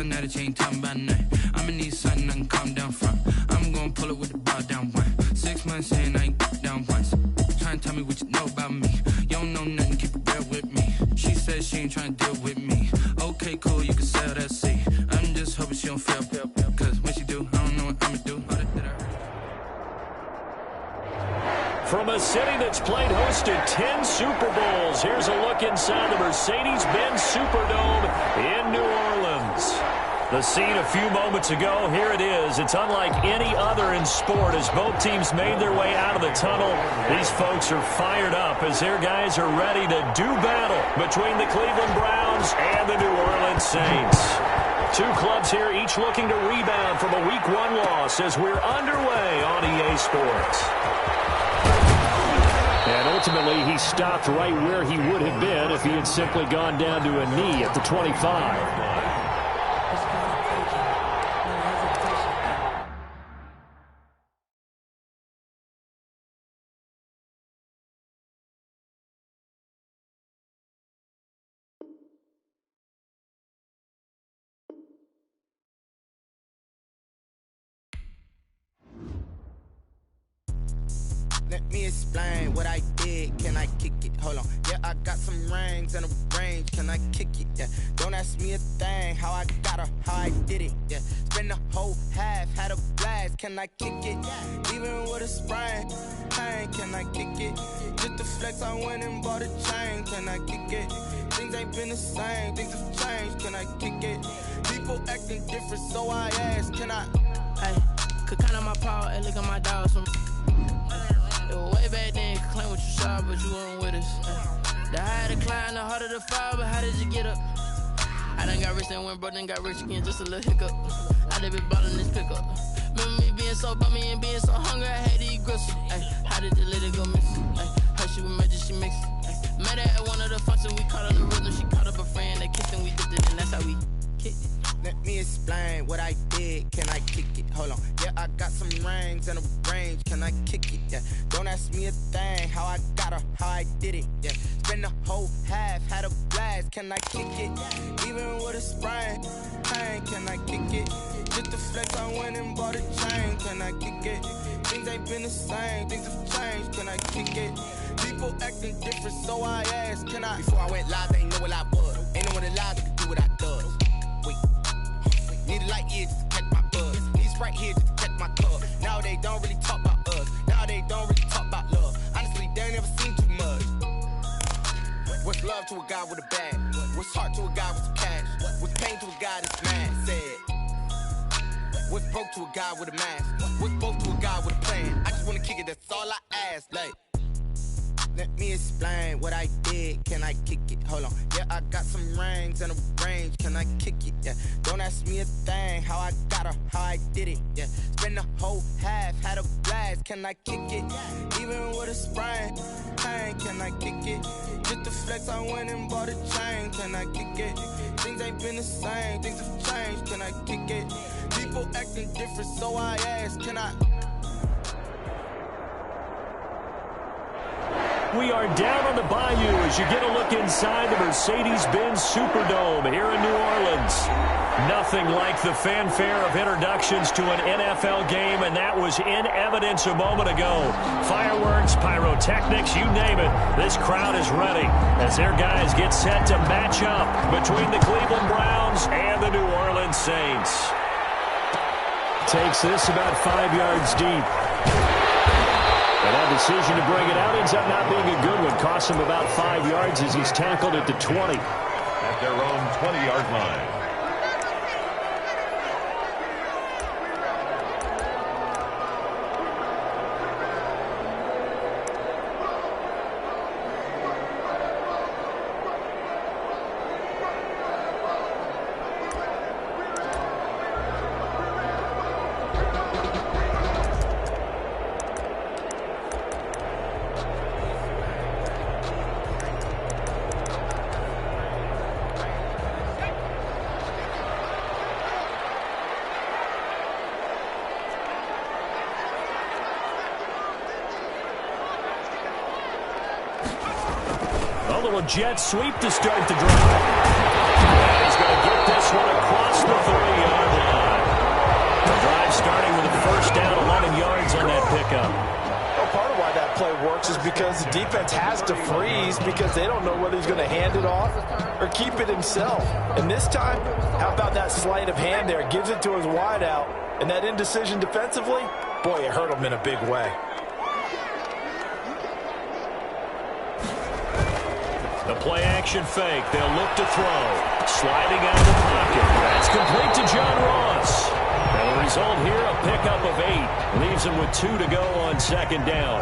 Last night, she ain't talking about nothing. I'ma need something I can calm down from. I'm gonna pull it with the bar down one. 6 months in, I ain't down once. Trying to tell me what you know about me. You don't know nothing, keep it real with me. She said she ain't trying to deal with me. Okay, cool, you can sell that seat. I'm just hoping she don't fail. Cause when she do, I don't know what I'ma do. From a city that's played host to 10 Super Bowls, here's a look inside the Mercedes-Benz Superdome in New Orleans. The scene a few moments ago, here it is. It's unlike any other in sport as both teams made their way out of the tunnel. These folks are fired up as their guys are ready to do battle between the Cleveland Browns and the New Orleans Saints. Two clubs here, each looking to rebound from a Week 1 loss as we're underway on EA Sports. And ultimately, he stopped right where he would have been if he had simply gone down to a knee at the 25. Let me explain what I did. Can I kick it? Hold on. Yeah, I got some rings and a range. Can I kick it? Yeah. Don't ask me a thing. How I got her, how I did it. Yeah. Spend the whole half, had a blast. Can I kick it? Even with a sprain, pain. Can I kick it? Just to flex, I went and bought a chain. Can I kick it? Things ain't been the same. Things have changed. Can I kick it? People acting different, so I ask. Can I? Hey, could count on my power and look at my dogs. It was way back then, could claim what you saw, but you weren't with us. The higher the climb, the harder the fall, but how did you get up? I done got rich and went broke, then got rich again, just a little hiccup. I done been ballin' this pickup. Remember me being so bummy and being so hungry, I had to eat gristle. How did the lady go missing? Her she was magic, she mixed it. Met her at one of the functions, we caught on the rhythm, she caught up a friend, they kissed and we dipped it, and that's how we kicked it. Let me explain what I did. Can I kick it? Hold on. Yeah, I got some rings and a range. Can I kick it? Yeah. Don't ask me a thing. How I got her, how I did it. Yeah. Spend the whole half, had a blast. Can I kick it? Even with a sprain, pain. Can I kick it? Just to flex, I went and bought a chain. Can I kick it? Things ain't been the same. Things have changed. Can I kick it? People acting different, so I ask. Can I? Before I went live, they ain't know what I was. Ain't no one alive that could do what I does. Wait. Need a light here just to catch my buzz. Need Sprite here just to catch my cup. Now they don't really talk about us. Now they don't really talk about love. Honestly, they ain't never seen too much. What's love to a guy with a bag? What's heart to a guy with some cash? What's pain to a guy that's mad? Said. What's broke to a guy with a mask? What's both to a guy with a plan? I just wanna kick it, that's all I ask. Like, let me explain what I did. Can I kick it? Hold on. Yeah, I got some rings and a range. Can I kick it? Yeah. Don't ask me a thing. How I got her, how I did it. Yeah. Spend the whole half, had a blast. Can I kick it? Even with a sprain, pain. Can I kick it? Just to flex, I went and bought a chain. Can I kick it? Things ain't been the same. Things have changed. Can I kick it? People acting different, so I ask. Can I? We are down on the bayou as you get a look inside the Mercedes-Benz Superdome here in New Orleans. Nothing like the fanfare of introductions to an NFL game, and that was in evidence a moment ago. Fireworks, pyrotechnics, you name it. This crowd is ready as their guys get set to match up between the Cleveland Browns and the New Orleans Saints. Takes this about 5 yards deep. And that decision to bring it out ends up not being a good one. Costs him about 5 yards as he's tackled at the 20. At their own 20-yard line. Jet sweep to start the drive. And he's going to get this one across the 30. Sometimes the defense has to freeze because they don't know whether he's going to hand it off or keep it himself. And this time, how about that sleight of hand there? Gives it to his wideout. And that indecision defensively, boy, it hurt him in a big way. The play-action fake. They'll look to throw. Sliding out of the pocket. That's complete to John Ross. And the result here, a pickup of 8. Leaves him with 2 to go on second down.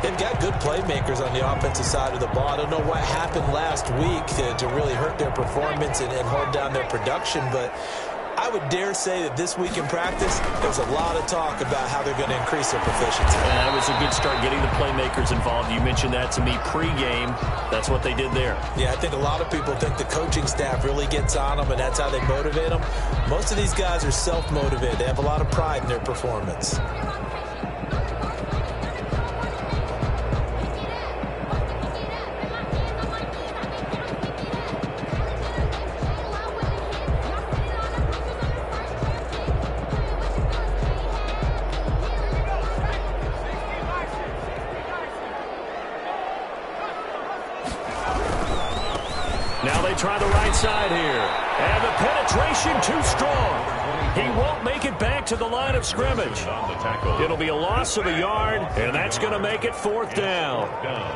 They've got good playmakers on the offensive side of the ball. I don't know what happened last week to really hurt their performance and hold down their production, but I would dare say that this week in practice, there's a lot of talk about how they're going to increase their proficiency. And that was a good start, getting the playmakers involved. You mentioned that to me pregame. That's what they did there. Yeah, I think a lot of people think the coaching staff really gets on them, and that's how they motivate them. Most of these guys are self-motivated. They have a lot of pride in their performance. Now they try the right side here. And the penetration too strong. He won't make it back to the line of scrimmage. It'll be a loss of a yard, and that's going to make it 4th down.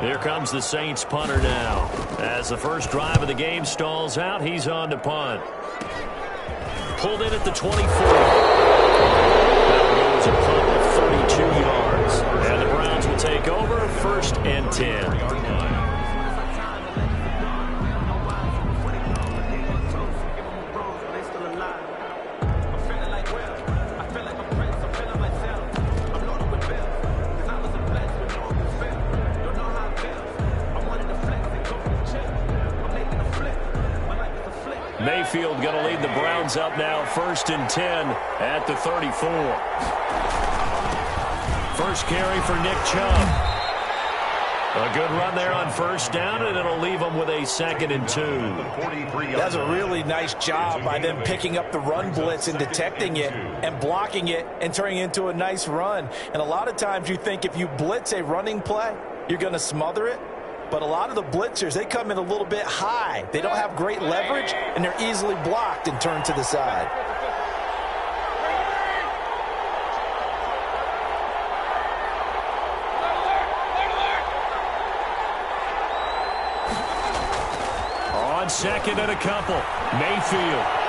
Here comes the Saints punter now. As the first drive of the game stalls out, he's on to punt. Pulled in at the 24. That goes a punt of 32 yards. And the Browns will take over 1st and 10. Mayfield going to lead the Browns up now, 1st and 10 at the 34. First carry for Nick Chubb. A good run there on 1st down, and it'll leave them with a 2nd and 2. That's a really nice job by them picking up the run blitz and detecting it and blocking it and turning it into a nice run. And a lot of times you think if you blitz a running play, you're going to smother it. But a lot of the blitzers, they come in a little bit high. They don't have great leverage, and they're easily blocked and turned to the side. On 2nd and a couple, Mayfield.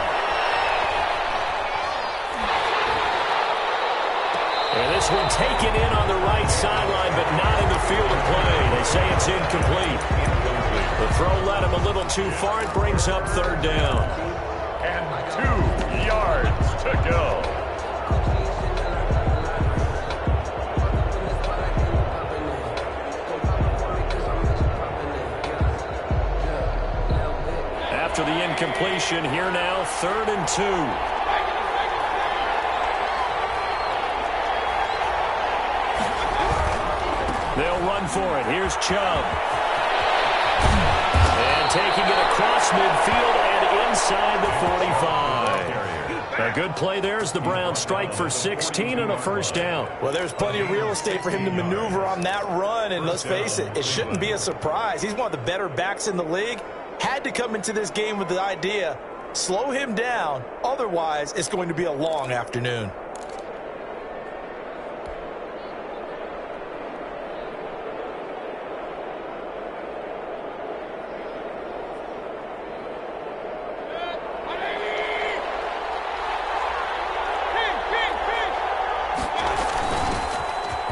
And this one taken in on the right sideline, but not in the field of play. They say it's incomplete. The throw led him a little too far. It brings up 3rd down. And 2 yards to go. After the incompletion, here now, 3rd and 2. They'll run for it. Here's Chubb. And taking it across midfield and inside the 45. A good play there as the Browns strike for 16 and a 1st down. Well, there's plenty of real estate for him to maneuver on that run, and let's face it, it shouldn't be a surprise. He's one of the better backs in the league. Had to come into this game with the idea, slow him down, otherwise it's going to be a long afternoon.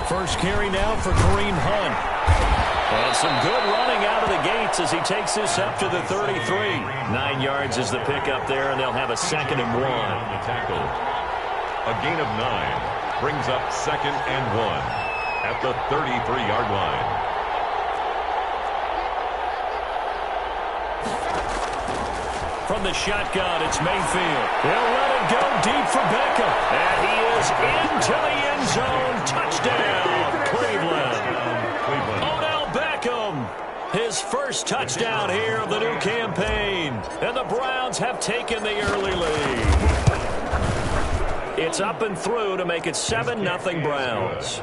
First carry now for Kareem Hunt. And some good running out of the gates as he takes this up to the 33. 9 yards is the pickup there, and they'll have a 2nd and 1. The tackle. A gain of 9 brings up 2nd and 1 at the 33-yard line. From the shotgun, it's Mayfield. He'll let it go deep for Beckham. And he is into the end zone. Touchdown, Cleveland. Odell Beckham, his first touchdown here of the new campaign. And the Browns have taken the early lead. It's up and through to make it 7-0 Browns.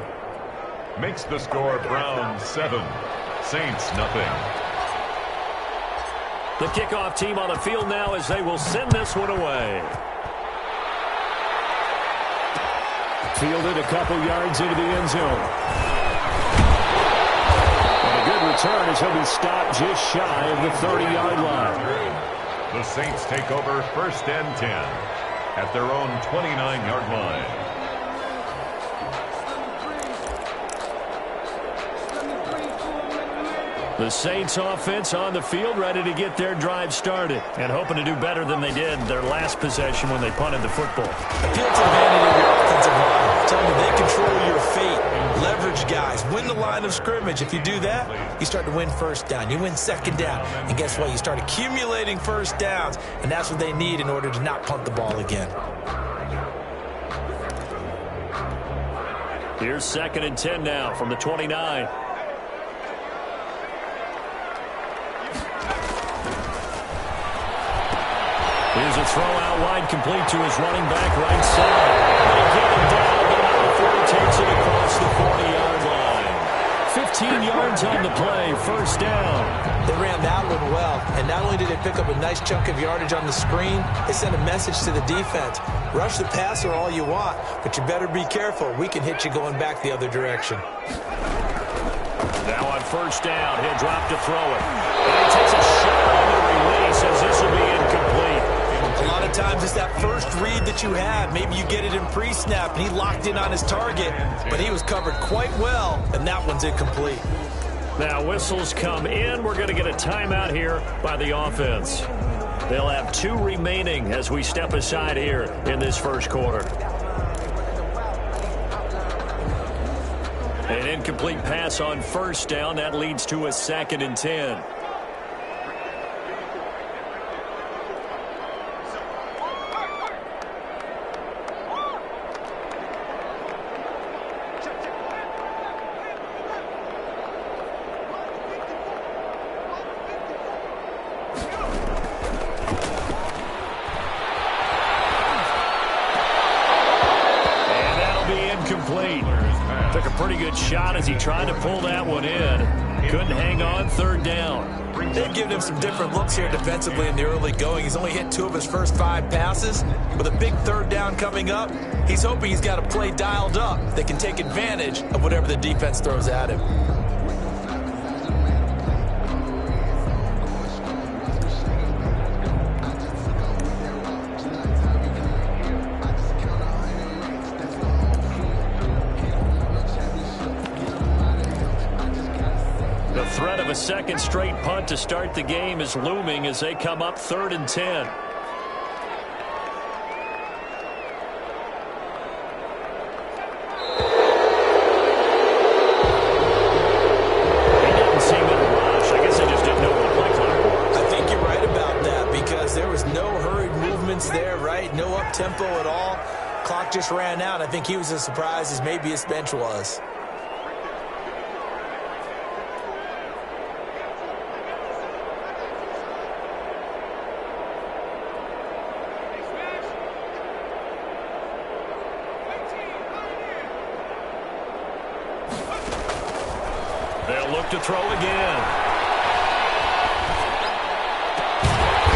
makes the score Browns 7, Saints nothing. The kickoff team on the field now as they will send this one away. Fielded a couple yards into the end zone. And a good return as he'll be stopped just shy of the 30-yard line. The Saints take over 1st and 10 at their own 29-yard line. The Saints offense on the field, ready to get their drive started and hoping to do better than they did their last possession when they punted the football. Appeal to the vanity of your offensive line. Tell them they control your fate. Leverage guys. Win the line of scrimmage. If you do that, you start to win first down. You win second down. And guess what? You start accumulating first downs. And that's what they need in order to not punt the ball again. Here's 2nd and 10 now from the 29. Here's a throw out wide, complete to his running back right side. They get him down, but not before he takes it across the 40-yard line. 15 yards on the play, first down. They ran that one well, and not only did they pick up a nice chunk of yardage on the screen, they sent a message to the defense. Rush the passer all you want, but you better be careful. We can hit you going back the other direction. Now on first down, he'll drop to throw it. And he takes a shot on the release as this will be incomplete. A lot of times it's that first read that you have. Maybe you get it in pre-snap, and he locked in on his target, but he was covered quite well, and that one's incomplete. Now whistles come in. We're going to get a timeout here by the offense. They'll have 2 remaining as we step aside here in this first quarter. An incomplete pass on first down. That leads to a 2nd and 10. Took a pretty good shot as he tried to pull that one in. Couldn't hang on, 3rd down. They've given him some different looks here defensively in the early going. He's only hit 2 of his first 5 passes. With a big 3rd down coming up, he's hoping he's got a play dialed up that can take advantage of whatever the defense throws at him. Threat of a second straight punt to start the game is looming as they come up 3rd and 10. He didn't seem in a rush. I guess they just didn't know what the play clock was. I think you're right about that because there was no hurried movements there, right? No up-tempo at all. Clock just ran out. I think he was as surprised as maybe his bench was. They'll look to throw again.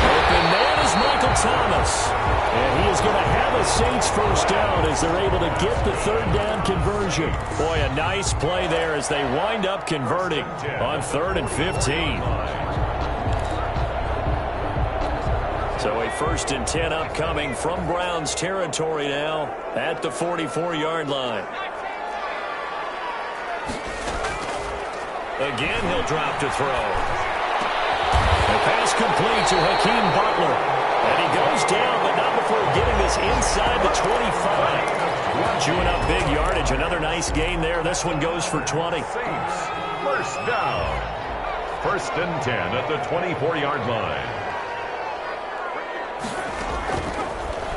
Open man is Michael Thomas. And he is going to have a Saints first down as they're able to get the 3rd down conversion. Boy, a nice play there as they wind up converting on 3rd and 15. So a 1st and 10 upcoming from Browns territory now at the 44-yard line. Again, he'll drop to throw. The pass complete to Hakeem Butler. And he goes down, but not before getting this inside the 25. Chewing up big yardage. Another nice gain there. This one goes for 20. Saints, first down. 1st and 10 at the 24-yard line.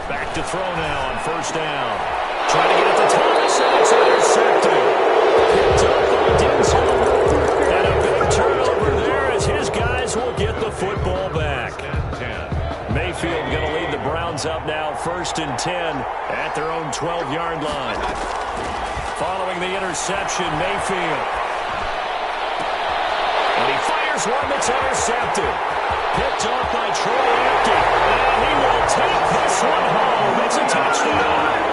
Back to throw now on first down. Trying to get it to Thomas, and it's intercepted. Picked up by Denzel. And a big turnover there as his guys will get the football back. Mayfield going to lead the Browns up now 1st and 10 at their own 12-yard line. Following the interception, Mayfield. And he fires one that's intercepted. Picked off by Troy Apke. And he will take this one home. It's a touchdown.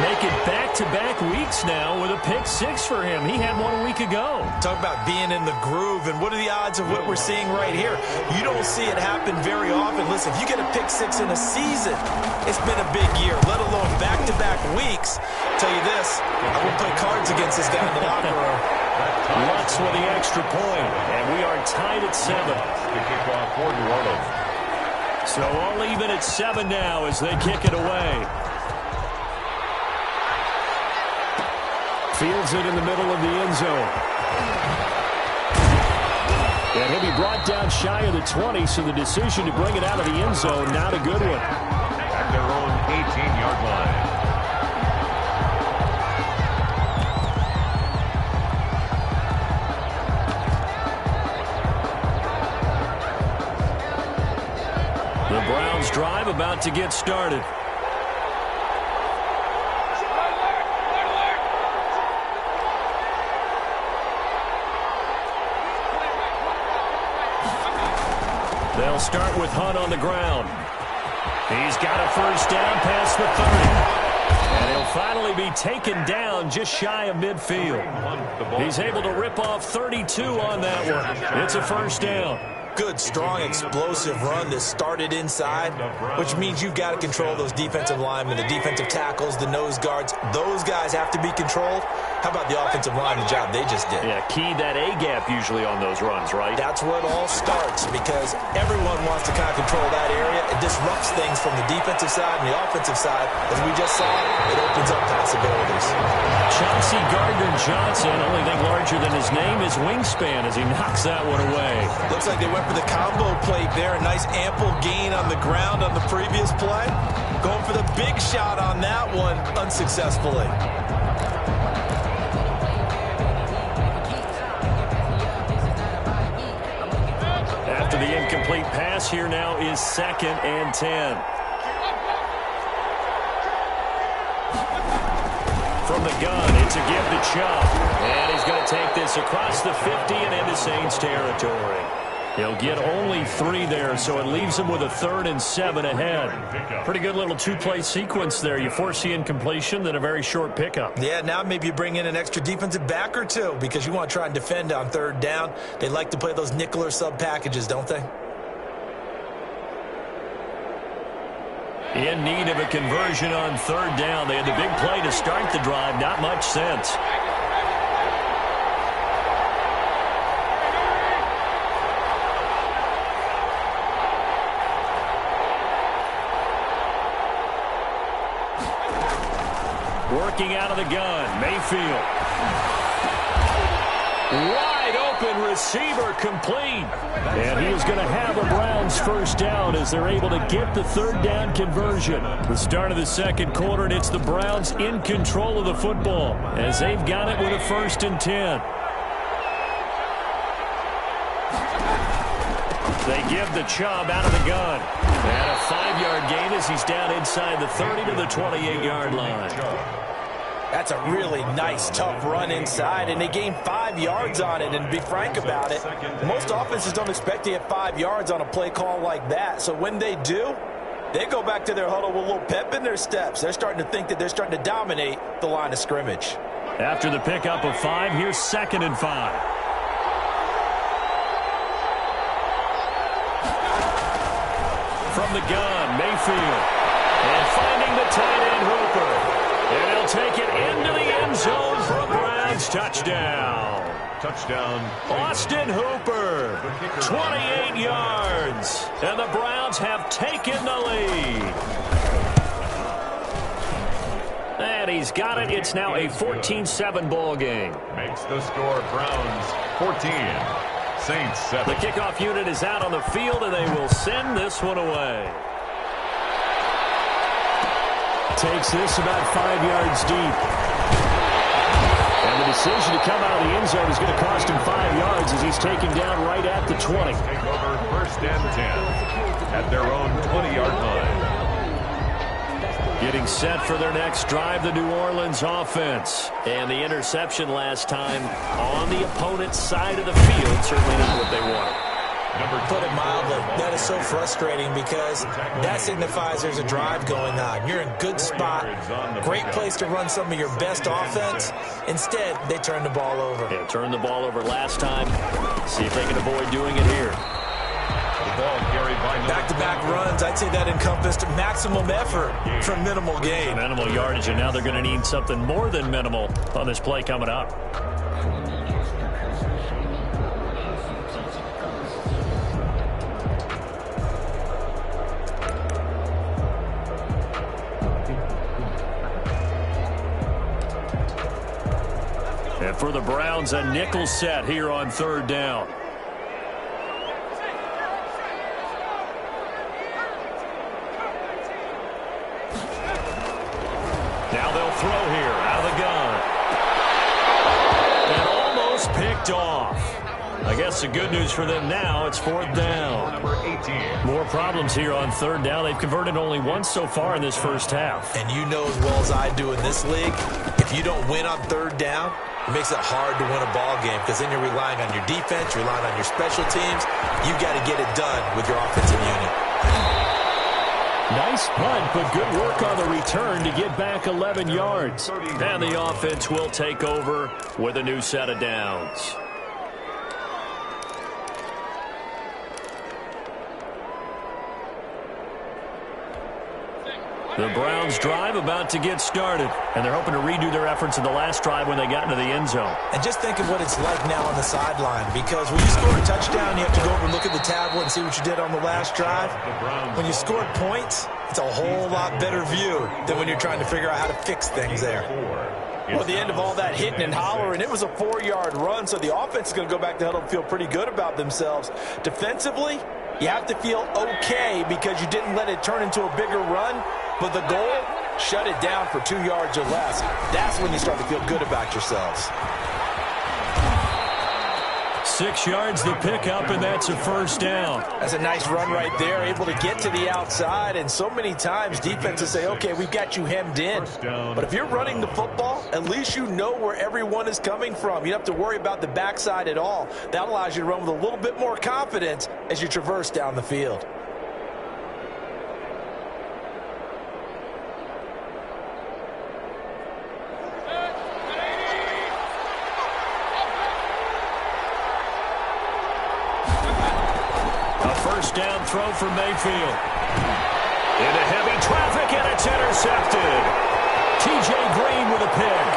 Make it back-to-back weeks now with a pick six for him. He had one a week ago. Talk about being in the groove, and what are the odds of what we're seeing right here? You don't see it happen very often. Listen, if you get a pick six in a season, it's been a big year, let alone back-to-back weeks. Tell you this, I wouldn't play cards against this guy in the locker room. Lutz with the extra point, and we are tied at 7. The kickoff for New Orleans. So all even at 7 now as they kick it away. Fields it in the middle of the end zone. And he'll be brought down shy of the 20, so the decision to bring it out of the end zone, not a good one. At their own 18-yard line. The Browns drive about to get started. They'll start with Hunt on the ground. He's got a first down past the 30. And he'll finally be taken down just shy of midfield. He's able to rip off 32 on that one. It's a first down. Good, strong, explosive run that started inside, which means you've got to control those defensive linemen, the defensive tackles, the nose guards. Those guys have to be controlled. How about the offensive line, the job they just did? Yeah, key that A-gap usually on those runs, right? That's where it all starts, because everyone wants to kind of control that area. It disrupts things from the defensive side and the offensive side. As we just saw, it opens up possibilities. Chauncey Gardner-Johnson, only thing larger than his name is wingspan as he knocks that one away. Looks like they went for the combo plate there. A nice ample gain on the ground on the previous play. Going for the big shot on that one unsuccessfully. After the incomplete pass, here now is 2nd and 10. From the gun, it's a give to Chubb. And he's going to take this across the 50 and into Saints territory. He'll get only 3 there, so it leaves him with a 3rd and 7 ahead. Pretty good little two-play sequence there. You force the incompletion, then a very short pickup. Yeah, now maybe you bring in an extra defensive back or two because you want to try and defend on 3rd down. They like to play those nickel or sub packages, don't they? In need of a conversion on 3rd down. They had the big play to start the drive. Not much sense. Working out of the gun, Mayfield. Wide open receiver complete. And he is going to have a Browns first down as they're able to get the 3rd down conversion. The start of the 2nd quarter, and it's the Browns in control of the football as they've got it with a 1st and 10. They give the Chubb out of the gun. And a 5-yard gain as he's down inside the 30 to the 28-yard line. That's a really nice, tough run inside, and they gained 5 yards on it. And to be frank about it, most offenses don't expect to get 5 yards on a play call like that. So when they do, they go back to their huddle with a little pep in their steps. They're starting to think that they're starting to dominate the line of scrimmage. After the pickup of 5, here's 2nd and 5. From the gun, Mayfield. And finding the tight end, Hooper. And he'll take it into the end zone for a Browns touchdown. Touchdown. Austin Hooper, 28 yards. And the Browns have taken the lead. And he's got it. It's now a 14-7 ball game. Makes the score Browns 14. Saints 7. The kickoff unit is out on the field, and they will send this one away. Takes this about 5 yards deep. And the decision to come out of the end zone is going to cost him 5 yards as he's taken down right at the 20. Take over 1st and 10 at their own 20-yard line. Getting set for their next drive, the New Orleans offense. And the interception last time on the opponent's side of the field certainly isn't what they wanted. Put it mildly, that is so frustrating because that signifies there's a drive going on. You're in a good spot, great place to run some of your best offense. Instead, they turn the ball over. Yeah, turned the ball over last time. See if they can avoid doing it here. Back-to-back runs, I'd say that encompassed maximum effort for minimal gain. Minimal yardage, and now they're going to need something more than minimal on this play coming up. And for the Browns, a nickel set here on third down. Now they'll throw here out of the gun. And almost picked off. I guess the good news for them now, it's fourth down. Number 18. More problems here on third down. They've converted only once so far in this first half. And you know as well as I do in this league, if you don't win on third down, it makes it hard to win a ball game because then you're relying on your defense, you're relying on your special teams. You've got to get it done with your offensive unit. Nice punt, but good work on the return to get back 11 yards. And the offense will take over with a new set of downs. The Browns drive about to get started, and they're hoping to redo their efforts in the last drive when they got into the end zone. And just think of what it's like now on the sideline, because when you score a touchdown, you have to go over and look at the tablet and see what you did on the last drive. When you scored points, it's a whole lot better view than when you're trying to figure out how to fix things there. Well, at the end of all that hitting and hollering, it was a 4-yard run, so the offense is going to go back to huddle and feel pretty good about themselves. Defensively, you have to feel okay because you didn't let it turn into a bigger run. But the goal, shut it down for 2 yards or less. That's when you start to feel good about yourselves. 6 yards the pickup, and that's a first down. That's a nice run right there, able to get to the outside. And so many times defenses say, okay, we've got you hemmed in. But if you're running the football, at least you know where everyone is coming from. You don't have to worry about the backside at all. That allows you to run with a little bit more confidence as you traverse down the field. Down throw for Mayfield. Into heavy traffic, and it's intercepted. T.J. Green with a pick.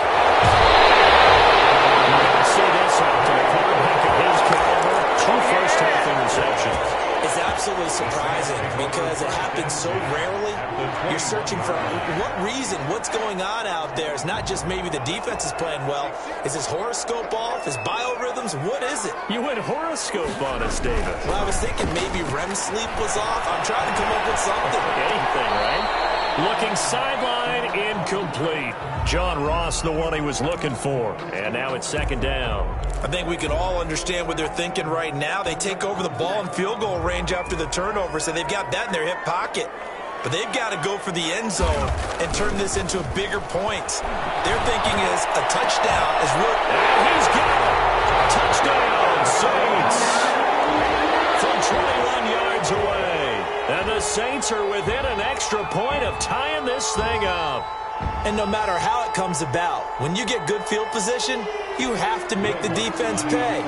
You gotta see this after the quarterback of his caliber. 2 first-half interceptions. It's absolutely surprising because it happens so rarely. You're searching for what reason, what's going on out there. It's not just maybe the defense is playing well. Is his horoscope off? His biorhythms? What is it? You went horoscope on us, David. Well, I was thinking maybe REM sleep was off. I'm trying to come up with something. Anything, right? Looking sideline, incomplete. John Ross, the one he was looking for. And now it's second down. I think we can all understand what they're thinking right now. They take over the ball in field goal range after the turnover, so they've got that in their hip pocket. But they've got to go for the end zone and turn this into a bigger point. Their thinking is a touchdown is real. And he's got it. Touchdown, Saints. From 21 yards away. And the Saints are within an extra point of tying this thing up. And no matter how it comes about, when you get good field position, you have to make the defense pay.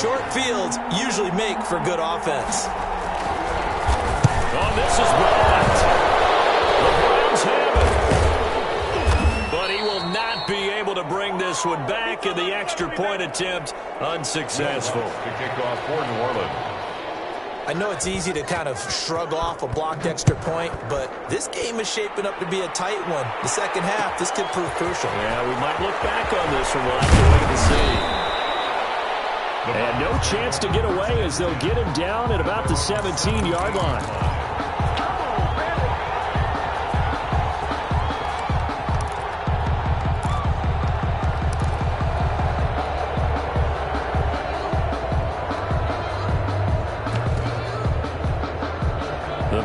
Short fields usually make for good offense. Oh, this is blocked. The Browns have it. But he will not be able to bring this one back, and the extra point attempt unsuccessful. To kick off for New Orleans. I know it's easy to kind of shrug off a blocked extra point, but this game is shaping up to be a tight one. The second half, this could prove crucial. Yeah, we might look back on this one. We'll have to wait and see. And no chance to get away as they'll get him down at about the 17-yard line.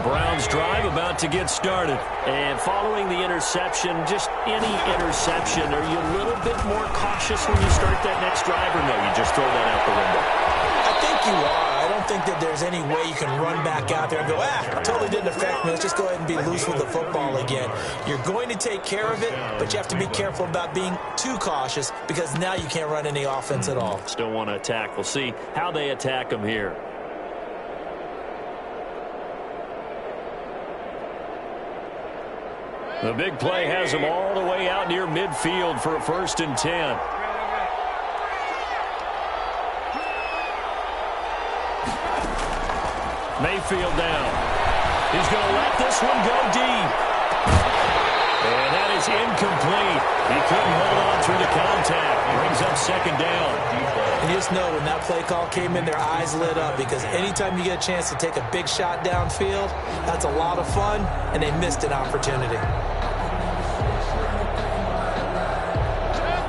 Browns drive drive about to get started. And following the interception, just any interception, are you a little bit more cautious when you start that next drive, or no, you just throw that out the window? I think you are. I don't think that there's any way you can run back out there and go, totally didn't affect me. Let's just go ahead and be loose with the football again. You're going to take care of it, but you have to be careful about being too cautious because now you can't run any offense at all. Still want to attack. We'll see how they attack them here. The big play has them all the way out near midfield for a 1st and 10. Mayfield down. He's going to let this one go deep. And that is incomplete. He couldn't hold on through the contact. Brings up 2nd down. And you just know when that play call came in, their eyes lit up because anytime you get a chance to take a big shot downfield, that's a lot of fun, and they missed an opportunity.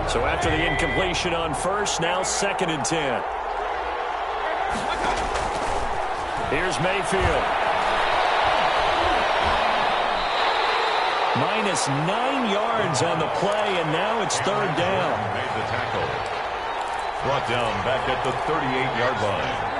So after the incompletion on 1st, now 2nd and 10. Here's Mayfield. Minus 9 yards on the play, and now it's 3rd down. Made the tackle. Brought down back at the 38-yard line.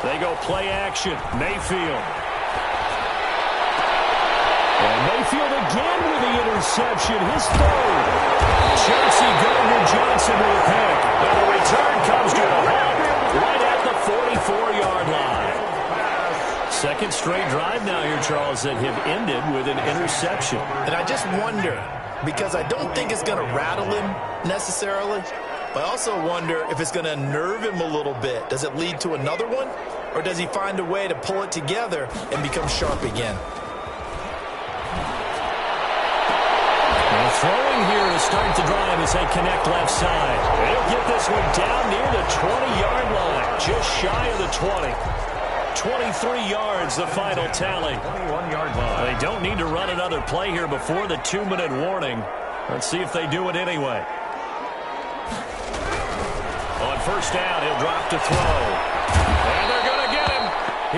They go play action. Mayfield. And Mayfield again with the interception. His 3rd. Chelsea Gardner-Johnson with a pick. And the return comes to a halt right at the 44-yard line. 2nd straight drive now here, Charles, that have ended with an interception. And I just wonder, because I don't think it's going to rattle him necessarily, but I also wonder if it's going to nerve him a little bit. Does it lead to another one? Or does he find a way to pull it together and become sharp again? Well, throwing here to start the drive as they connect left side. They'll get this one down near the 20-yard line, just shy of the 20. 23 yards, the final tally. 21-yard line. They don't need to run another play here before the 2-minute warning. Let's see if they do it anyway. On 1st down, he'll drop to throw. And they're going to get him.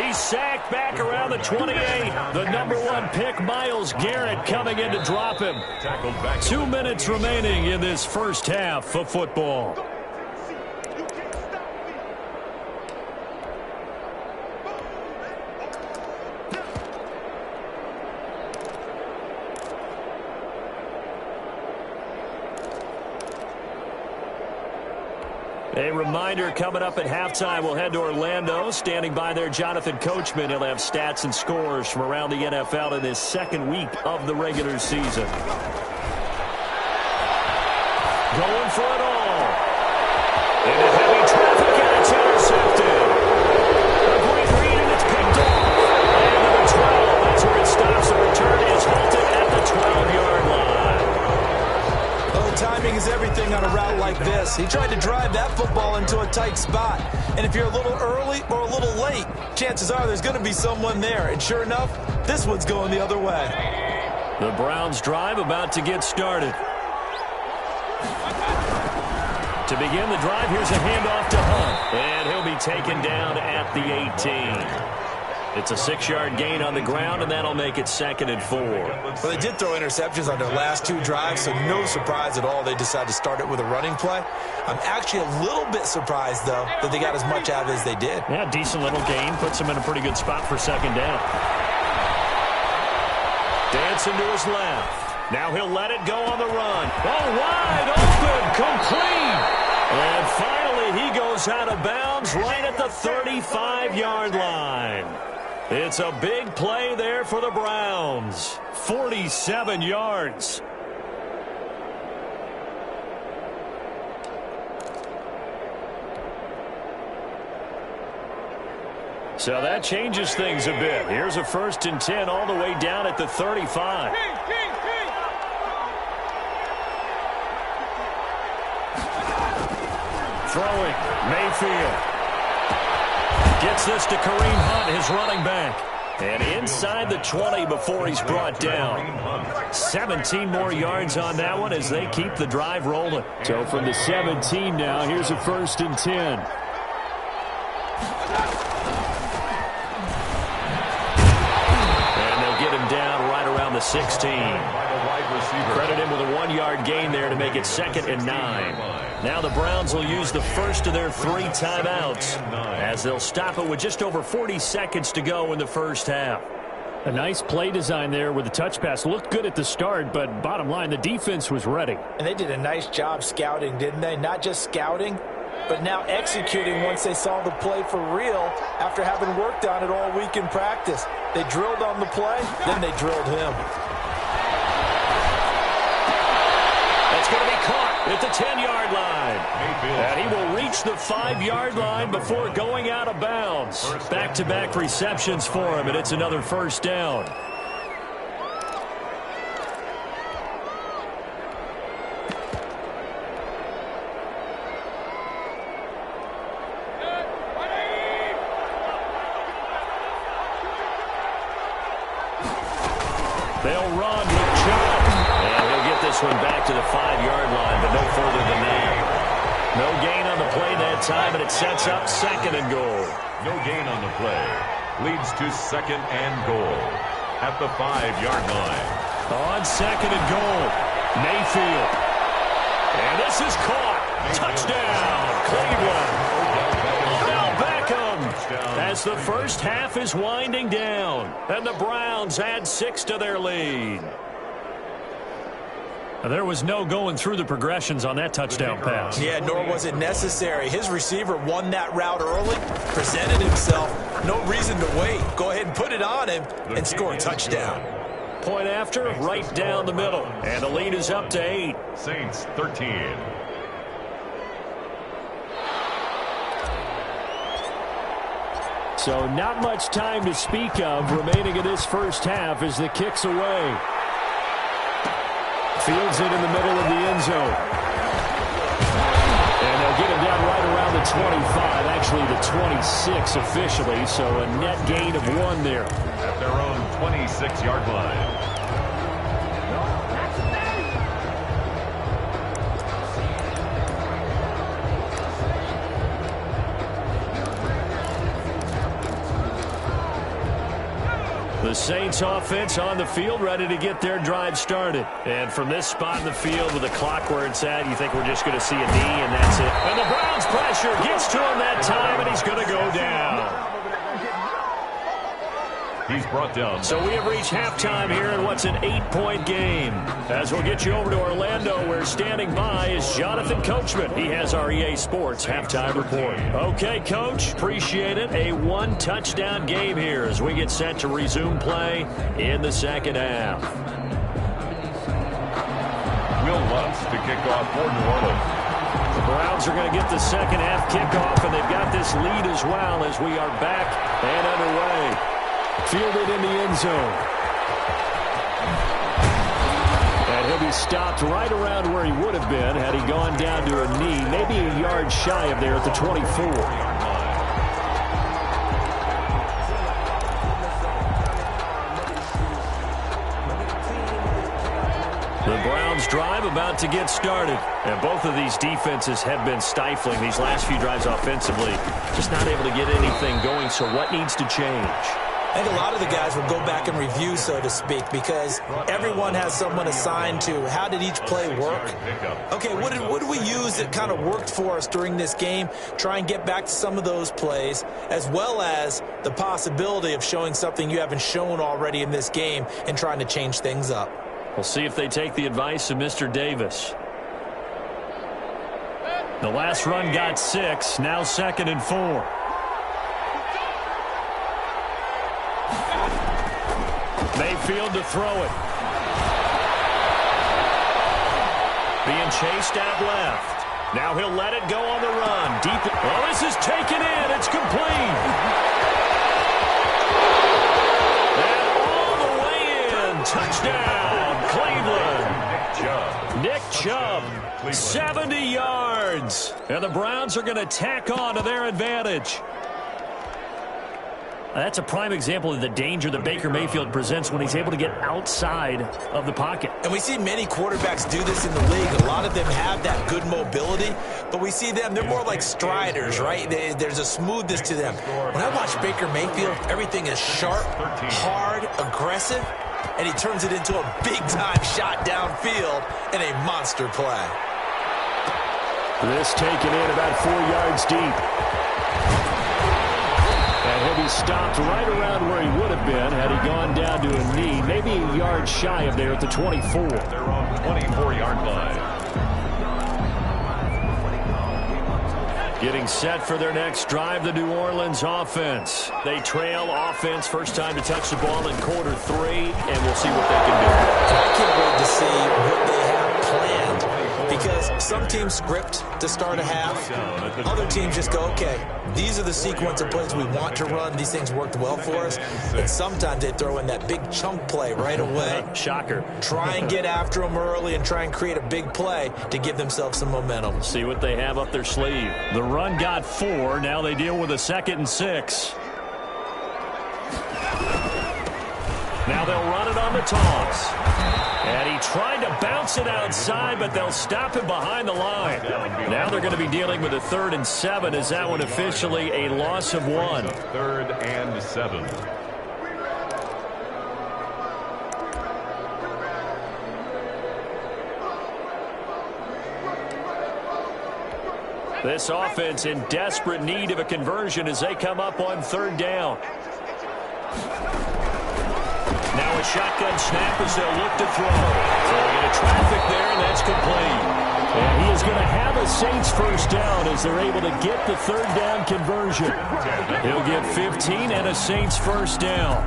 He's sacked back around the 28. The #1 pick, Myles Garrett, coming in to drop him. 2 minutes remaining in this first half of football. A reminder, coming up at halftime, we'll head to Orlando. Standing by there, Jonathan Coachman. He'll have stats and scores from around the NFL in his 2nd week of the regular season. Going for it all. Into heavy traffic, and it's intercepted. A great read, and it's picked off. And to the 12. That's where it stops. The return is halted at the 12-yard line. Well, timing is everything on a route like this. He tried to drive that football into a tight spot. And if you're a little early or a little late, chances are there's going to be someone there. And sure enough, this one's going the other way. The Browns drive about to get started. To begin the drive, here's a handoff to Hunt. And he'll be taken down at the 18. It's a 6-yard gain on the ground, and that'll make it 2nd and 4. Well, they did throw interceptions on their last 2 drives, so no surprise at all they decided to start it with a running play. I'm actually a little bit surprised, though, that they got as much out of it as they did. Yeah, decent little gain. Puts them in a pretty good spot for 2nd down. Dancing to his left. Now he'll let it go on the run. Oh, wide open, complete. And finally, he goes out of bounds right at the 35-yard line. It's a big play there for the Browns. 47 yards. So that changes things a bit. Here's a 1st and 10 all the way down at the 35. Throwing, Mayfield. Gets this to Kareem Hunt, his running back. And inside the 20 before he's brought down. 17 more yards on that one as they keep the drive rolling. So from the 17 now, here's a 1st and 10. And they'll get him down right around the 16. Credit him with a 1-yard gain there to make it 2nd and 9. Now the Browns will use the first of their 3 timeouts as they'll stop it with just over 40 seconds to go in the first half. A nice play design there with the touch pass. Looked good at the start, but bottom line, the defense was ready. And they did a nice job scouting, didn't they? Not just scouting, but now executing once they saw the play for real after having worked on it all week in practice. They drilled on the play, then they drilled him. That's going to be caught at the 10-yard line. And he will reach the 5-yard line before going out of bounds. Back-to-back receptions for him, and it's another 1st down. They'll run with Chubb. And he'll get this one back to the 5-yard line, but no further than that. No gain on the play that time, and it sets up 2nd and goal. No gain on the play. Leads to 2nd and goal at the 5-yard line. On 2nd and goal, Mayfield. And this is caught. Touchdown, Cleveland. Odell Beckham. As the first half is winding down, and the Browns add 6 to their lead. There was no going through the progressions on that touchdown pass. Yeah, nor was it necessary. His receiver won that route early, presented himself. No reason to wait. Go ahead and put it on him and score a touchdown. Point after, right down the middle. And the lead is up to 8. Saints 13. So not much time to speak of remaining in this first half as the kick's away. Fields it in the middle of the end zone. And they'll get him down right around the 25, actually the 26 officially, so a net gain of 1 there. At their own 26-yard line. The Saints offense on the field, ready to get their drive started. And from this spot in the field with the clock where it's at, you think we're just going to see a knee and that's it. And the Browns pressure gets to him that time, and he's going to go down. He's brought down. So we have reached halftime here in what's an 8-point game. As we'll get you over to Orlando, where standing by is Jonathan Coachman. He has our EA Sports halftime report. Okay, Coach, appreciate it. A 1-touchdown game here as we get set to resume play in the second half. Will Lutz to kick off for New Orleans. The Browns are going to get the second half kickoff, and they've got this lead as well as we are back and underway. Fielded in the end zone. And he'll be stopped right around where he would have been had he gone down to a knee, maybe a yard shy of there at the 24. The Browns drive about to get started. And both of these defenses have been stifling these last few drives offensively. Just not able to get anything going, so what needs to change? I think a lot of the guys will go back and review, so to speak, because everyone has someone assigned to how did each play work. Okay, what did we use that kind of worked for us during this game? Try and get back to some of those plays, as well as the possibility of showing something you haven't shown already in this game and trying to change things up. We'll see if they take the advice of Mr. Davis. The last run got 6, now 2nd and 4. Mayfield to throw it. Being chased out left. Now he'll let it go on the run. Deep. Oh, this is taken in. It's complete. And all the way in. Touchdown, Cleveland. Nick Chubb, 70 yards. And the Browns are going to tack on to their advantage. That's a prime example of the danger that Baker Mayfield presents when he's able to get outside of the pocket. And we see many quarterbacks do this in the league. A lot of them have that good mobility, but we see them, they're more like striders, right? There's a smoothness to them. When I watch Baker Mayfield, everything is sharp, hard, aggressive, and he turns it into a big-time shot downfield and a monster play. This taken in about 4 yards deep. And he'll be stopped right around where he would have been had he gone down to a knee, maybe a yard shy of there at the 24. They're on 24-yard line. Getting set for their next drive, the New Orleans offense. They trail offense, first time to touch the ball in quarter 3, and we'll see what they can do. I can't wait to see what they have planned, because some teams script to start a half. Other teams just go, okay, these are the sequence of plays we want to run. These things worked well for us. And sometimes they throw in that big chunk play right away. Shocker. Try and get after them early and try and create a big play to give themselves some momentum. See what they have up their sleeve. The run got 4. Now they deal with a 2nd and 6. Now they'll run it on the toss. And he tried to bounce it outside, but they'll stop him behind the line. Now they're going to be dealing with a 3rd and 7. Is that one officially a loss of 1? 3rd and 7. This offense in desperate need of a conversion as they come up on 3rd down. Now a shotgun snap as they'll look to throw. Throwing into traffic there, and that's complete. And he is going to have a Saints first down as they're able to get the 3rd down conversion. He'll get 15 and a Saints first down.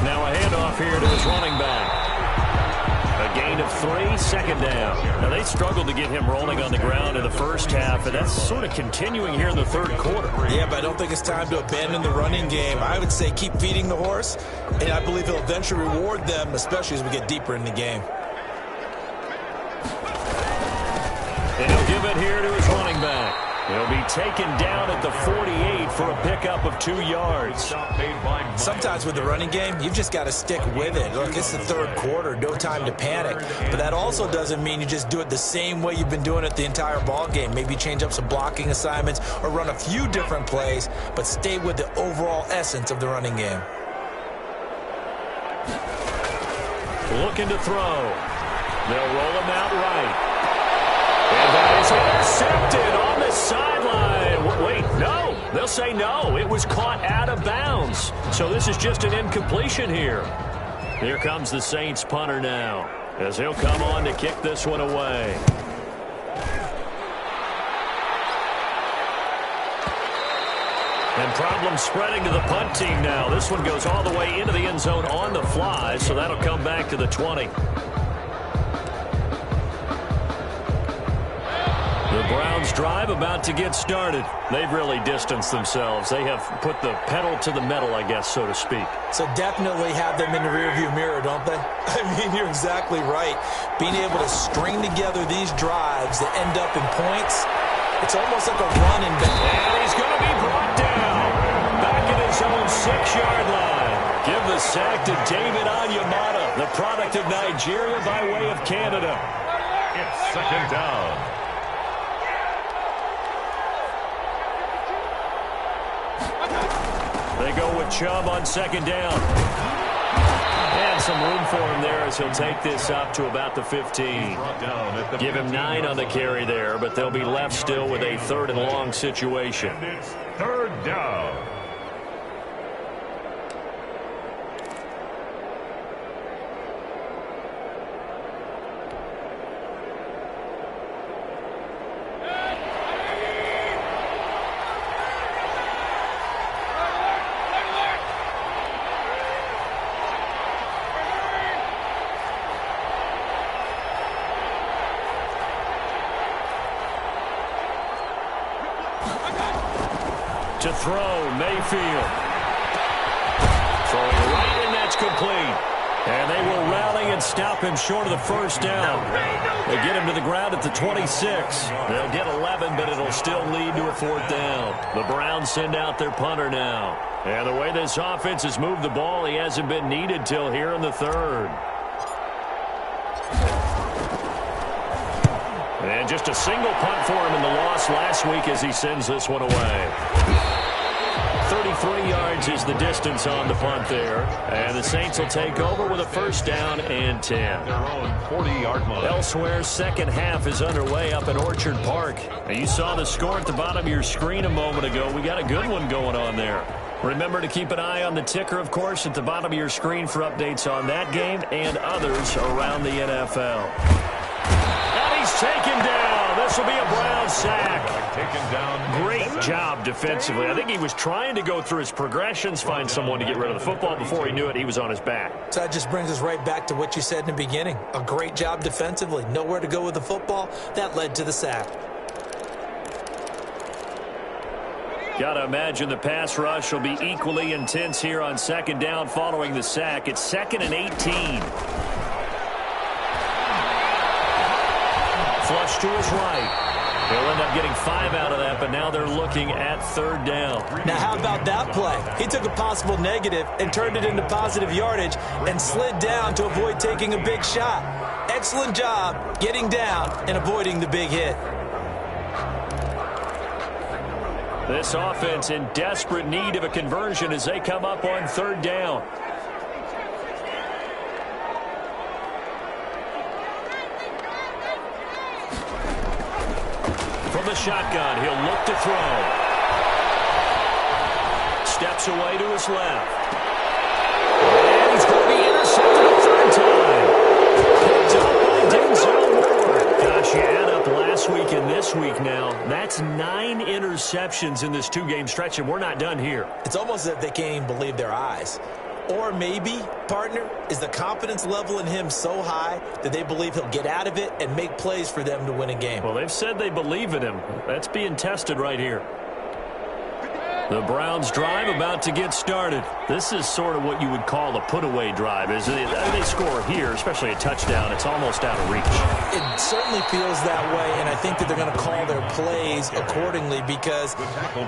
Now a handoff here to his running back. A gain of 3, 2nd down. Now they struggled to get him rolling on the ground in the first half, and that's sort of continuing here in the 3rd quarter. Yeah, but I don't think it's time to abandon the running game. I would say keep feeding the horse, and I believe he'll eventually reward them, especially as we get deeper in the game. And he'll give it here to his running back. He'll be taken down at the 48 for a pickup of 2 yards. Sometimes with the running game, you've just got to stick with it. Look, it's the 3rd quarter, no time to panic. But that also doesn't mean you just do it the same way you've been doing it the entire ball game. Maybe change up some blocking assignments or run a few different plays, but stay with the overall essence of the running game. Looking to throw. They'll roll him out right. And that is intercepted on the sideline. Wait, no. They'll say no. It was caught out of bounds. So this is just an incompletion here. Here comes the Saints punter now, as he'll come on to kick this one away. And problems spreading to the punt team now. This one goes all the way into the end zone on the fly, so that'll come back to the 20. The Browns drive about to get started. They've really distanced themselves. They have put the pedal to the metal, I guess, so to speak. So definitely have them in the rearview mirror, don't they? I mean, you're exactly right. Being able to string together these drives that end up in points, it's almost like a run and back. And he's going to be brought down. Back at his own 6-yard line. Give the sack to David Onyemata, the product of Nigeria by way of Canada. It's 2nd down. They go with Chubb on 2nd down. And some room for him there as he'll take this up to about the 15. Give him 9 on the carry there, but they'll be left still with a 3rd and long situation. And it's 3rd down. To throw, Mayfield. Throwing right, and that's complete. And they will rally and stop him short of the first down. They get him to the ground at the 26. They'll get 11, but it'll still lead to a fourth down. The Browns send out their punter now. And the way this offense has moved the ball, he hasn't been needed till here in the third. And just a single punt for him in the loss last week as he sends this one away. 33 yards is the distance on the punt there. And the Saints will take over with a first down and 10. Their own 40-yard line. Elsewhere, second half is underway up in Orchard Park. And you saw the score at the bottom of your screen a moment ago. We got a good one going on there. Remember to keep an eye on the ticker, of course, at the bottom of your screen for updates on that game and others around the NFL. And he's taken down. This will be a Brown sack. Taken down. Great job defensively. I think he was trying to go through his progressions, find someone to get rid of the football. Before he knew it, he was on his back. So that just brings us right back to what you said in the beginning. A great job defensively. Nowhere to go with the football. That led to the sack. Got to imagine the pass rush will be equally intense here on second down following the sack. It's 2nd and 18. Flush to his right. He'll end up getting 5 out of that, but now they're looking at third down. Now, how about that play? He took a possible negative and turned it into positive yardage and slid down to avoid taking a big shot. Excellent job getting down and avoiding the big hit. This offense in desperate need of a conversion as they come up on third down. From the shotgun, he'll look to throw. Steps away to his left. And he's going to be intercepted a third time. Picked up by Denzel Ward. Gosh, you add up last week and this week now. That's 9 interceptions in this 2-game stretch, and we're not done here. It's almost as if they can't even believe their eyes. Or maybe, partner, is the confidence level in him so high that they believe he'll get out of it and make plays for them to win a game. Well, they've said they believe in him. That's being tested right here. The Browns drive about to get started. This is sort of what you would call a put-away drive. As they score here, especially a touchdown, it's almost out of reach. It certainly feels that way, and I think that they're going to call their plays accordingly because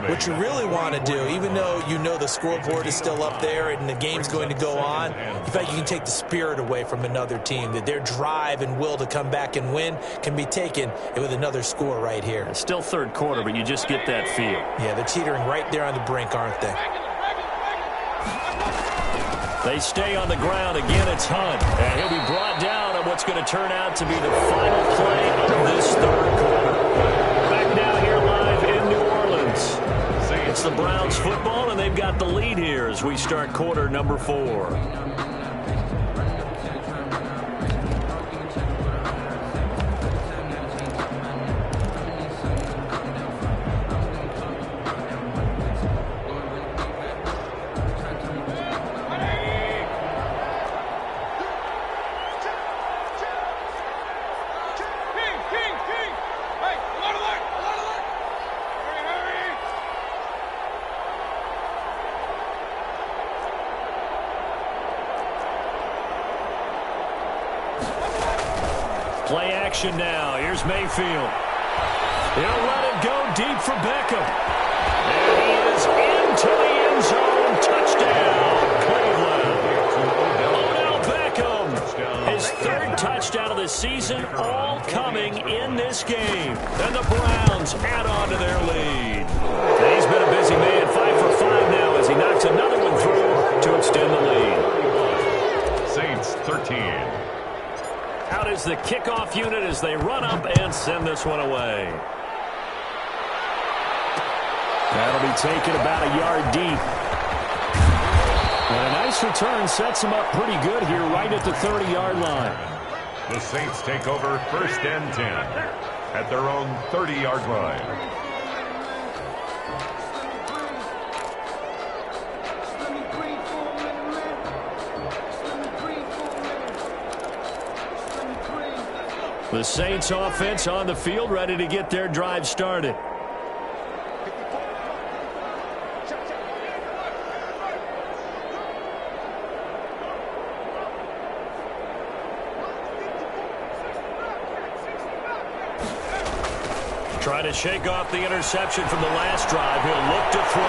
what you really want to do, even though you know the scoreboard is still up there and the game's going to go on, in fact, you can take the spirit away from another team, that their drive and will to come back and win can be taken with another score right here. It's still third quarter, but you just get that feel. Yeah, they're teetering right there on the brink, aren't they? They stay on the ground. Again, it's Hunt. And he'll be brought down on what's going to turn out to be the final play of this third quarter. Back now here live in New Orleans. It's the Browns football, and they've got the lead here as we start quarter number 4. Play action now. Here's Mayfield. He'll let it go deep for Beckham. And he is into the end zone. Touchdown, Cleveland. Odell Beckham. His 3rd touchdown of the season, all coming in this game. And the Browns add on to their lead. And he's been a busy man. 5 for 5 now as he knocks another one through to extend the lead. Saints 13. Out is the kickoff unit as they run up and send this one away. That'll be taken about a yard deep. And a nice return sets them up pretty good here right at the 30-yard line. The Saints take over 1st and 10 at their own 30-yard line. The Saints offense on the field, ready to get their drive started. Trying to shake off the interception from the last drive. He'll look to throw.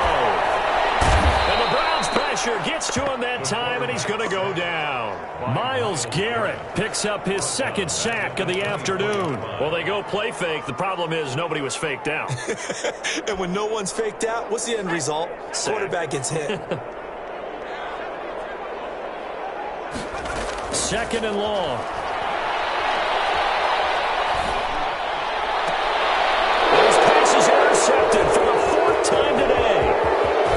And the Browns pressure gets to him that time, and he's going to go down. Myles Garrett picks up his second sack of the afternoon. Well, they go play fake. The problem is nobody was faked out. And when no one's faked out, what's the end result? Quarterback gets hit. Second and long. This pass is intercepted for the fourth time today.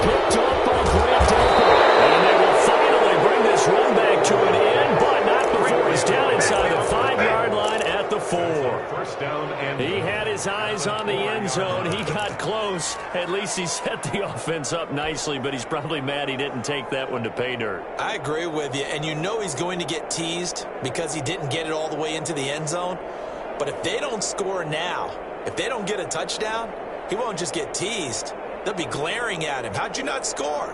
Picked up by Grant Delpit. And they will finally bring this run back to an end, but not before he's down inside the 5-yard line at the 4. First down and He had his eyes on the end zone. He got close. At least he set the offense up nicely, but he's probably mad he didn't take that one to pay dirt. I agree with you, and you know he's going to get teased because he didn't get it all the way into the end zone. But if they don't score now, if they don't get a touchdown, he won't just get teased. They'll be glaring at him. How'd you not score?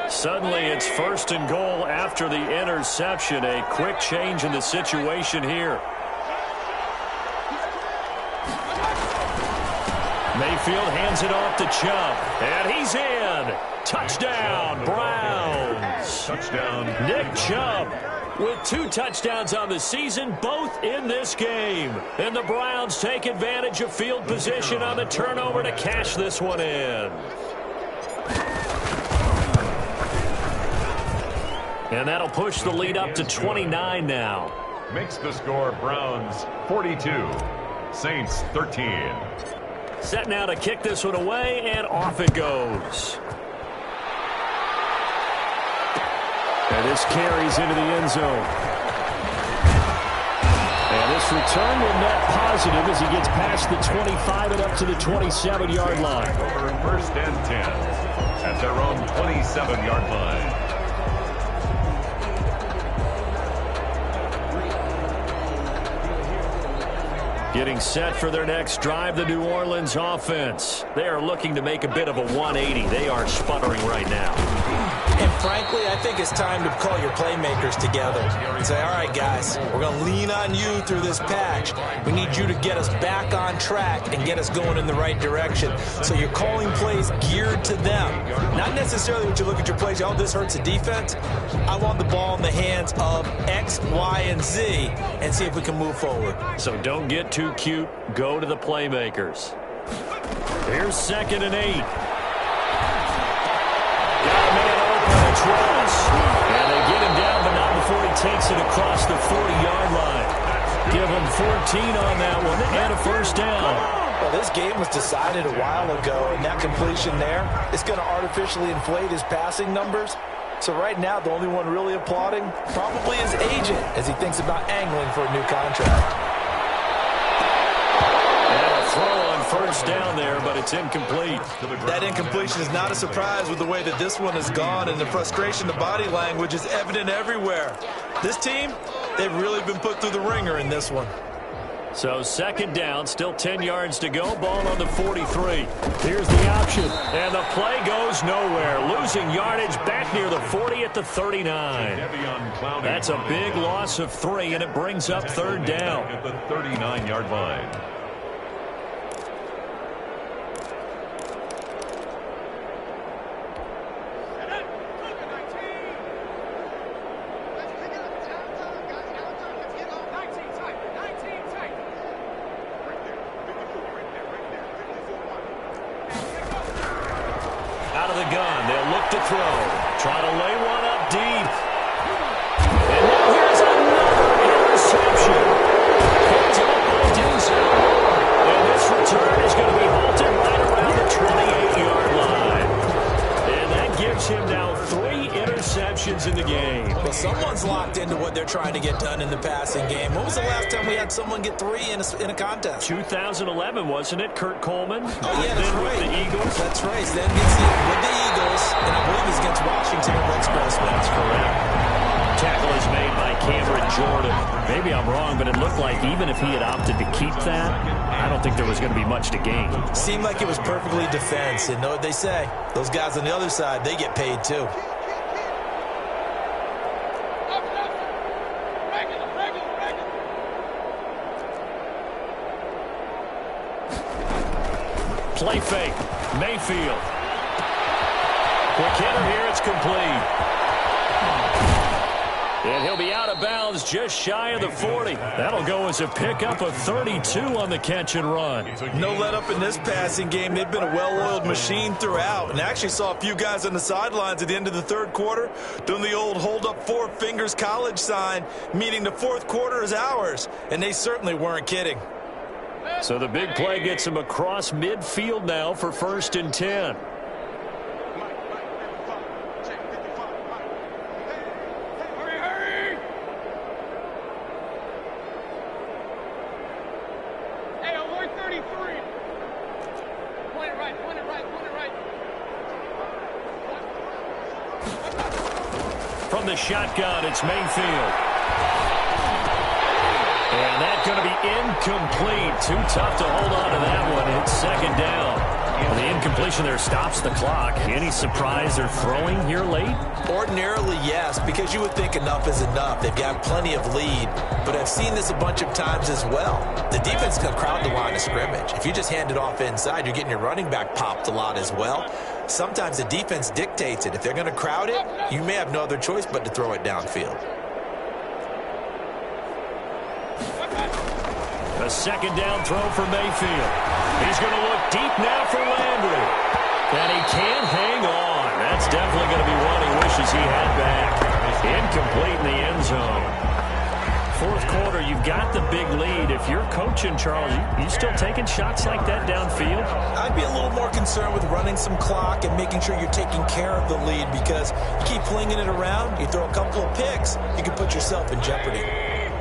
Suddenly it's first and goal after the interception. A quick change in the situation here. Mayfield hands it off to Chubb, and he's in. Touchdown, Browns. touchdown. Nick Chubb with 2 touchdowns on the season, both in this game. And the Browns take advantage of field position on the turnover to cash this one in. And that'll push the lead up to 29 now. Makes the score Browns 42, Saints 13. Set now to kick this one away, and off it goes. And this carries into the end zone. And this return will net positive as he gets past the 25 and up to the 27-yard line. Over first and 10 at their own 27-yard line. Getting set for their next drive, the New Orleans offense. They are looking to make a bit of a 180. They are sputtering right now. And frankly, I think it's time to call your playmakers together and say, all right, guys, we're going to lean on you through this patch. We need you to get us back on track and get us going in the right direction. So you're calling plays geared to them. Not necessarily when you look at your plays, oh, this hurts the defense. I want the ball in the hands of X, Y, and Z and see if we can move forward. So don't get too cute. Go to the playmakers. Here's 2nd and 8. Got a man open. It's Ross. And they get him down, but not before he takes it across the 40-yard line. Give him 14 on that one and a first down. Well, this game was decided a while ago, and that completion there is going to artificially inflate his passing numbers. So right now, the only one really applauding probably his agent as he thinks about angling for a new contract. Throw on first down there, but it's incomplete. That incompletion is not a surprise with the way that this one has gone, and the frustration, the body language is evident everywhere. This team, they've really been put through the ringer in this one. So 2nd down, still 10 yards to go, ball on the 43. Here's the option, and the play goes nowhere. Losing yardage back near the 40 at the 39. That's a big loss of 3, and it brings up 3rd down. At the 39-yard line. Try to lay one up deep. And now here's another interception. Picked up by Denzel. And this return is going to be halted right around the 28-yard line. And that gives him now 3 interceptions in the game. Well, someone's locked into what they're trying to get done in the passing game. When was the last time we had someone get 3 in a contest? 2011, wasn't it? Kurt Coleman. Oh, yeah, that's then right. With the Eagles. That's right. Then gets with the Eagles, and I believe it's against Washington at Expressman. That's correct. Tackle is made by Cameron Jordan. Maybe I'm wrong, but it looked like even if he had opted to keep that, I don't think there was going to be much to gain. Seemed like it was perfectly defense, and know what they say. Those guys on the other side, they get paid too. play fake. Mayfield. Quick hitter here. It's complete. And he'll be out of bounds just shy of the 40. That'll go as a pickup of 32 on the catch and run. No let up in this passing game. They've been a well-oiled machine throughout. And actually saw a few guys on the sidelines at the end of the third quarter doing the old hold up four fingers college sign, meaning the fourth quarter is ours. And they certainly weren't kidding. So the big play gets him across midfield now for 1st and 10. From the shotgun, it's Mayfield. And that's going to be incomplete. Too tough to hold on to that one. It's 2nd down. Well, the incompletion there stops the clock. Any surprise they're throwing here late? Ordinarily, yes, because you would think enough is enough. They've got plenty of lead, but I've seen this a bunch of times as well. The defense can crowd the line of scrimmage. If you just hand it off inside, you're getting your running back popped a lot as well. Sometimes the defense dictates it. If they're going to crowd it, you may have no other choice but to throw it downfield. A 2nd down throw for Mayfield. He's going to look deep now for Landry. And he can't hang on. That's definitely going to be one he wishes he had back. Incomplete in the end zone. 4th quarter, you've got the big lead. If you're coaching, Charles, you still taking shots like that downfield? I'd be a little more concerned with running some clock and making sure you're taking care of the lead, because you keep flinging it around, you throw a couple of picks, you can put yourself in jeopardy.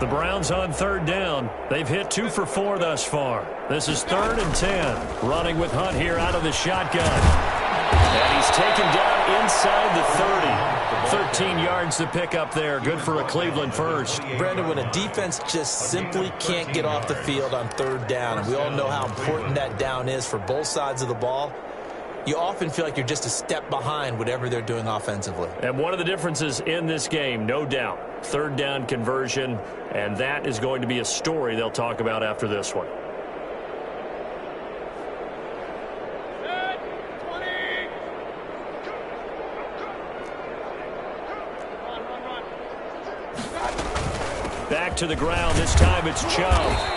The Browns on 3rd down. They've hit 2 for 4 thus far. This is 3rd and 10. Running with Hunt here out of the shotgun. And he's taken down inside the 30. 13 yards to pick up there. Good for a Cleveland first. Brandon, when a defense just simply can't get off the field on 3rd down, and we all know how important that down is for both sides of the ball, you often feel like you're just a step behind whatever they're doing offensively. And one of the differences in this game, no doubt, 3rd down conversion, and that is going to be a story they'll talk about after this one. Back to the ground. This time it's Chubb.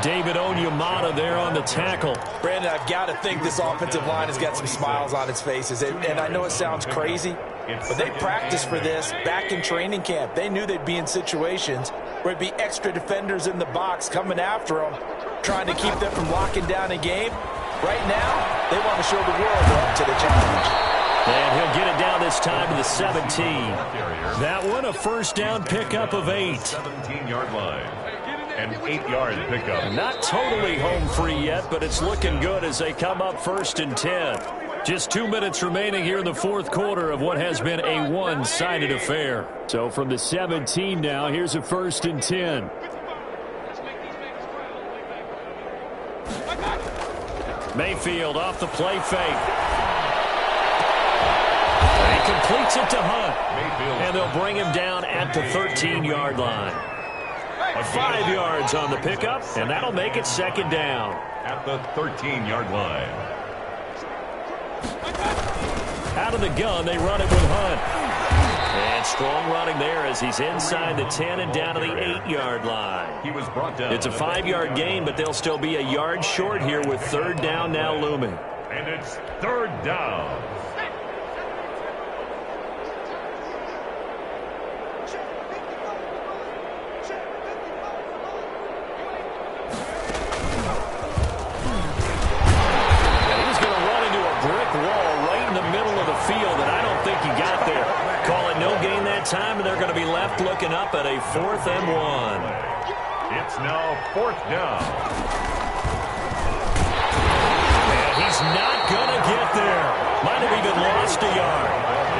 David Onyemata there on the tackle. Brandon, I've got to think this offensive line has got some smiles on its faces. And I know it sounds crazy, but they practiced for this back in training camp. They knew they'd be in situations where it'd be extra defenders in the box coming after them, trying to keep them from locking down a game. Right now, they want to show the world they're up to the challenge. And he'll get it down this time to the 17. That one, a 1st down pickup of 8. 17-yard line. An 8-yard pickup. Not totally home free yet, but it's looking good as they come up 1st and 10. Just 2 minutes remaining here in the 4th quarter of what has been a one-sided affair. So from the 17 now, here's a 1st and 10. Mayfield off the play fake. He completes it to Hunt. And they'll bring him down at the 13-yard line. 5 yards on the pickup, and that'll make it 2nd down. At the 13-yard line. Out of the gun, they run it with Hunt. And strong running there as he's inside the 10 and down to the 8-yard line. He was brought down. It's a 5-yard gain, but they'll still be a yard short here with 3rd down now looming. And it's 3rd down. Time, and they're going to be left looking up at a 4th and 1. It's now 4th down. And he's not going to get there. Might have even lost a yard.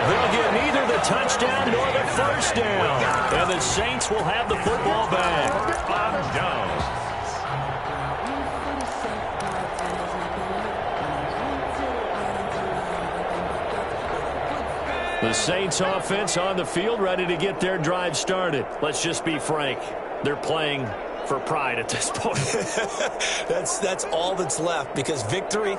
They'll get neither the touchdown nor the 1st down. And the Saints will have the football back. On down. The Saints offense on the field, ready to get their drive started. Let's just be frank. They're playing for pride at this point. That's all that's left, because victory,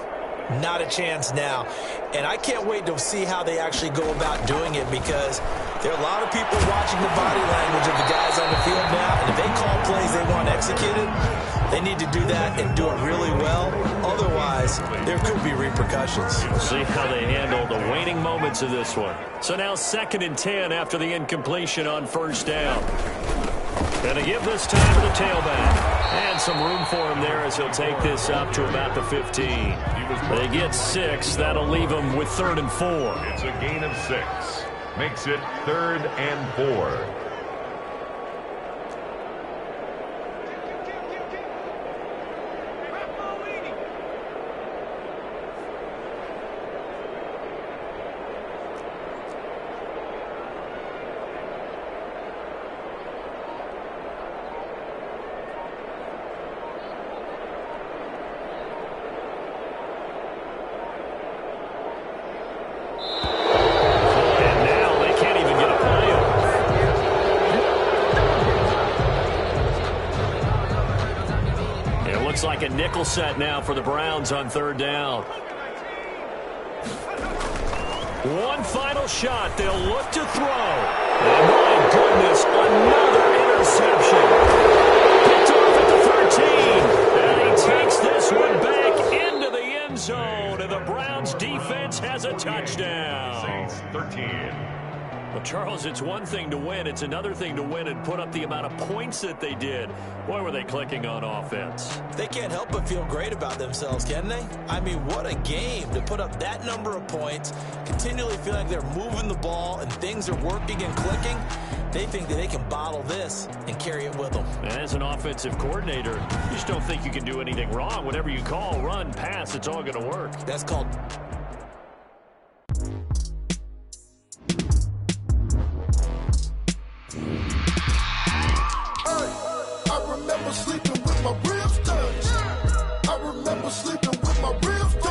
not a chance now. And I can't wait to see how they actually go about doing it, because there are a lot of people watching the body language of the guys on the field now, and if they call plays they want executed, they need to do that and do it really well. Otherwise, there could be repercussions. We'll see how they handle the waning moments of this one. So now 2nd and 10 after the incompletion on 1st down. Gonna give this time to the tailback. And some room for him there as he'll take this up to about the 15. They get 6. That'll leave them with 3rd and 4. It's a gain of 6. Makes it 3rd and 4. Like a nickel set now for the Browns on 3rd down. One final shot. They'll look to throw. And my goodness, another interception. Picked off at the 13. And he takes this one back into the end zone. And the Browns defense has a touchdown. Saints 13. Well, Charles, it's one thing to win. It's another thing to win and put up the amount of points that they did. Boy, were they clicking on offense. They can't help but feel great about themselves, can they? I mean, what a game to put up that number of points, continually feel like they're moving the ball and things are working and clicking. They think that they can bottle this and carry it with them. And as an offensive coordinator, you just don't think you can do anything wrong. Whatever you call, run, pass, it's all going to work. That's called... I remember sleeping with my ribs touched. I remember sleeping with my ribs